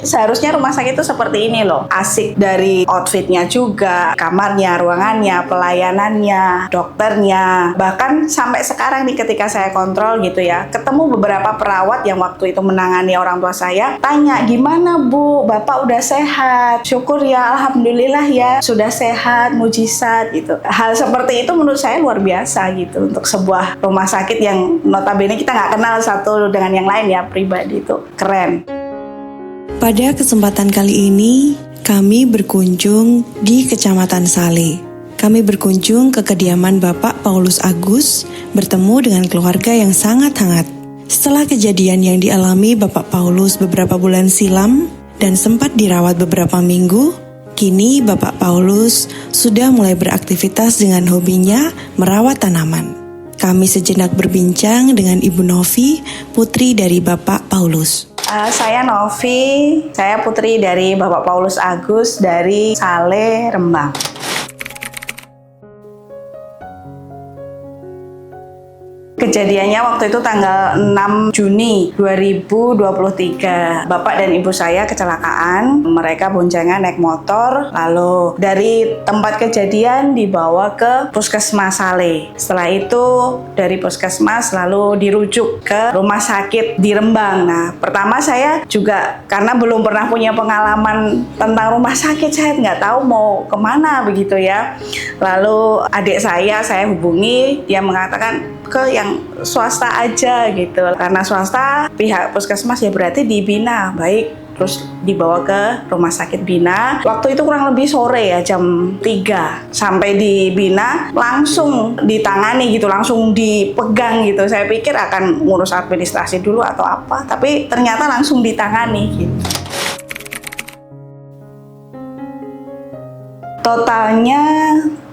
Seharusnya rumah sakit itu seperti ini loh, asik dari outfitnya juga, kamarnya, ruangannya, pelayanannya, dokternya. Bahkan sampai sekarang nih ketika saya kontrol gitu ya, ketemu beberapa perawat yang waktu itu menangani orang tua saya, tanya, gimana Bu, Bapak udah sehat? Syukur ya, Alhamdulillah ya, sudah sehat, mujizat gitu. Hal seperti itu menurut saya luar biasa gitu, untuk sebuah rumah sakit yang notabene kita nggak kenal satu dengan yang lain ya, pribadi itu keren. Pada kesempatan kali ini, kami berkunjung di Kecamatan Sale. Kami berkunjung ke kediaman Bapak Paulus Agus, bertemu dengan keluarga yang sangat hangat. Setelah kejadian yang dialami Bapak Paulus beberapa bulan silam dan sempat dirawat beberapa minggu, kini Bapak Paulus sudah mulai beraktivitas dengan hobinya merawat tanaman. Kami sejenak berbincang dengan Ibu Novi, putri dari Bapak Paulus. Saya Novi, saya putri dari Bapak Paulus Agus dari Sale, Rembang. Kejadiannya waktu itu tanggal 6 Juni 2023. Bapak dan ibu saya kecelakaan. Mereka boncengan naik motor. Lalu dari tempat kejadian dibawa ke Puskesmas Sale. Setelah itu dari Puskesmas lalu dirujuk ke rumah sakit di Rembang. Nah, pertama saya juga karena belum pernah punya pengalaman tentang rumah sakit, saya nggak tahu mau kemana begitu ya. Lalu adik saya hubungi, dia mengatakan ke yang swasta aja gitu. Karena swasta, pihak puskesmas ya berarti dibina. Baik, terus dibawa ke rumah sakit Bina. Waktu itu kurang lebih sore ya, jam 3. Sampai di Bina langsung ditangani gitu, langsung dipegang gitu. Saya pikir akan ngurus administrasi dulu atau apa, tapi ternyata langsung ditangani gitu. Totalnya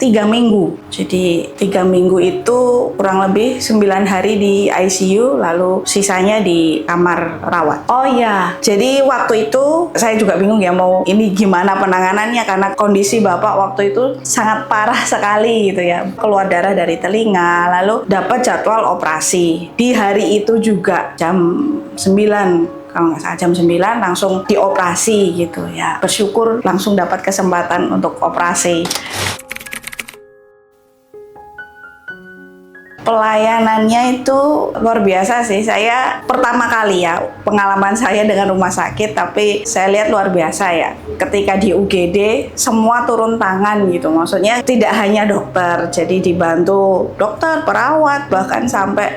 3 minggu. Jadi 3 minggu itu kurang lebih 9 hari di ICU, lalu sisanya di kamar rawat. Oh ya, jadi waktu itu saya juga bingung ya mau ini gimana penanganannya, karena kondisi Bapak waktu itu sangat parah sekali gitu ya. Keluar darah dari telinga, lalu dapat jadwal operasi. Di hari itu juga jam 9, kalau nggak salah jam 9 langsung dioperasi gitu ya. Bersyukur langsung dapat kesempatan untuk operasi. Pelayanannya itu luar biasa sih. Saya pertama kali ya pengalaman saya dengan rumah sakit, tapi saya lihat luar biasa ya. Ketika di UGD semua turun tangan gitu. Maksudnya tidak hanya dokter, jadi dibantu dokter, perawat, bahkan sampai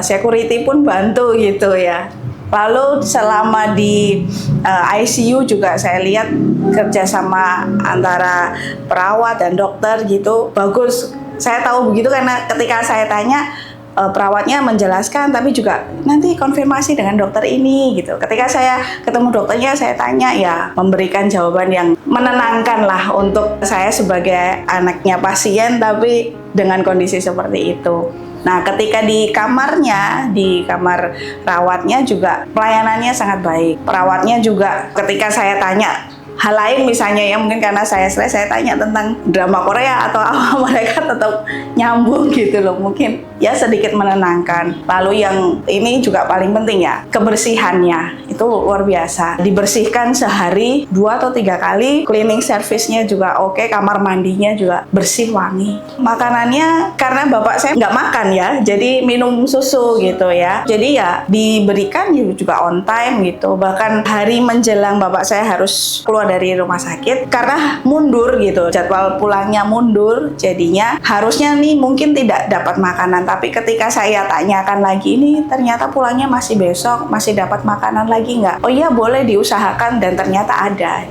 security pun bantu gitu ya. Lalu selama di ICU juga saya lihat kerjasama antara perawat dan dokter gitu bagus. Saya tahu begitu karena ketika saya tanya, perawatnya menjelaskan, tapi juga nanti konfirmasi dengan dokter ini gitu. Ketika saya ketemu dokternya, saya tanya ya, memberikan jawaban yang menenangkan lah untuk saya sebagai anaknya pasien, tapi dengan kondisi seperti itu. Nah, ketika di kamarnya, di kamar rawatnya juga pelayanannya sangat baik. Perawatnya juga ketika saya tanya hal lain misalnya ya, mungkin karena saya stres, saya tanya tentang drama Korea atau apa, mereka tetap nyambung gitu loh, mungkin ya sedikit menenangkan. Lalu yang ini juga paling penting ya, kebersihannya itu luar biasa. Dibersihkan sehari 2 atau 3 kali, cleaning service-nya juga oke, kamar mandinya juga bersih, wangi. Makanannya karena bapak saya nggak makan ya, jadi minum susu gitu ya. Jadi ya diberikan juga on time gitu. Bahkan hari menjelang bapak saya harus keluar dari rumah sakit karena mundur gitu, jadwal pulangnya mundur, jadinya harusnya nih mungkin tidak dapat makanan, tapi ketika saya tanyakan lagi, ini ternyata pulangnya masih besok, masih dapat makanan lagi nggak? Oh iya, boleh diusahakan, dan ternyata ada.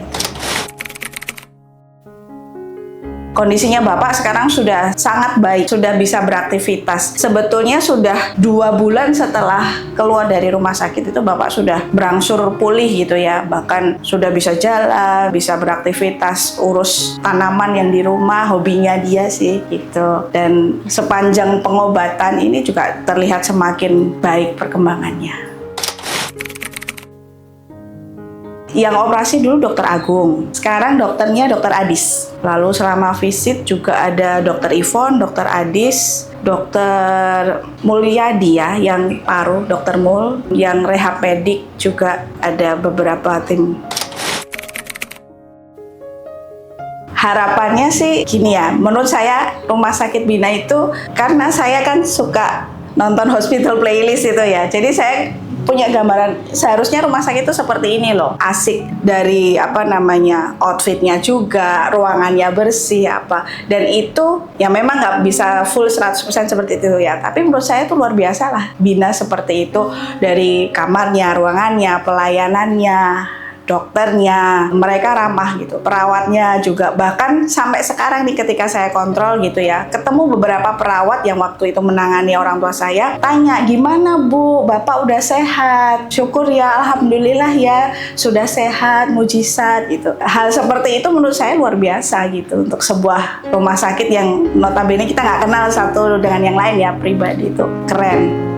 Kondisinya Bapak sekarang sudah sangat baik, sudah bisa beraktivitas. Sebetulnya sudah 2 bulan setelah keluar dari rumah sakit itu Bapak sudah berangsur pulih gitu ya. Bahkan sudah bisa jalan, bisa beraktivitas, urus tanaman yang di rumah, hobinya dia sih gitu. Dan sepanjang pengobatan ini juga terlihat semakin baik perkembangannya. Yang operasi dulu dokter Agung, sekarang dokternya dokter Adis. Lalu selama visit juga ada dokter Ivon, dokter Adis, dokter Mulyadi ya, yang paru, dokter Mul, yang rehapedik juga ada beberapa tim. Harapannya sih gini ya, menurut saya Rumah Sakit Bina itu, karena saya kan suka nonton hospital playlist itu ya, jadi saya punya gambaran seharusnya rumah sakit itu seperti ini loh, asik dari outfitnya juga, ruangannya bersih dan itu ya memang nggak bisa full 100% seperti itu ya, tapi menurut saya itu luar biasa lah Bina seperti itu, dari kamarnya, ruangannya, pelayanannya, dokternya, mereka ramah gitu, perawatnya juga, bahkan sampai sekarang nih ketika saya kontrol gitu ya, ketemu beberapa perawat yang waktu itu menangani orang tua saya, tanya, gimana Bu, Bapak udah sehat? Syukur ya, Alhamdulillah ya, sudah sehat, mujizat gitu. Hal seperti itu menurut saya luar biasa gitu, untuk sebuah rumah sakit yang notabene kita nggak kenal satu dengan yang lain ya, pribadi itu keren.